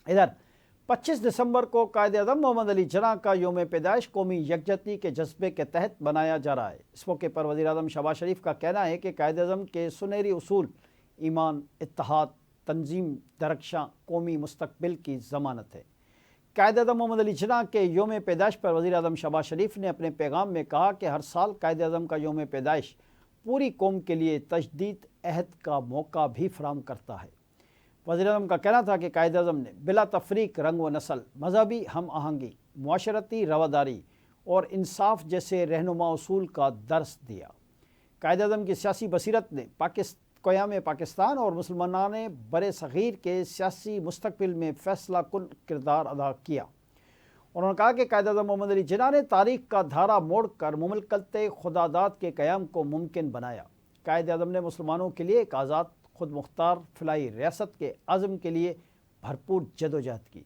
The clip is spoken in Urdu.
ادھر 25 دسمبر کو قائد اعظم محمد علی جناح کا یوم پیدائش قومی یکجہتی کے جذبے کے تحت بنایا جا رہا ہے۔ اس موقع پر وزیر اعظم شہباز شریف کا کہنا ہے کہ قائد اعظم کے سنہری اصول ایمان، اتحاد، تنظیم درخشاں قومی مستقبل کی ضمانت ہے۔ قائد اعظم محمد علی جناح کے یوم پیدائش پر وزیر اعظم شہباز شریف نے اپنے پیغام میں کہا کہ ہر سال قائد اعظم کا یوم پیدائش پوری قوم کے لیے تجدید عہد کا موقع بھی فراہم کرتا ہے۔ وزیر اعظم کا کہنا تھا کہ قائد اعظم نے بلا تفریق رنگ و نسل، مذہبی ہم آہنگی، معاشرتی رواداری اور انصاف جیسے رہنما اصول کا درس دیا۔ قائد اعظم کی سیاسی بصیرت نے قیام پاکستان اور مسلمانان بر صغیر کے سیاسی مستقبل میں فیصلہ کن کردار ادا کیا۔ انہوں نے کہا کہ قائد اعظم محمد علی جناح نے تاریخ کا دھارا موڑ کر مملکت خداداد کے قیام کو ممکن بنایا۔ قائد اعظم نے مسلمانوں کے لیے ایک آزاد، خود مختار فلاحی ریاست کے عزم کے لیے بھرپور جدوجہد کی۔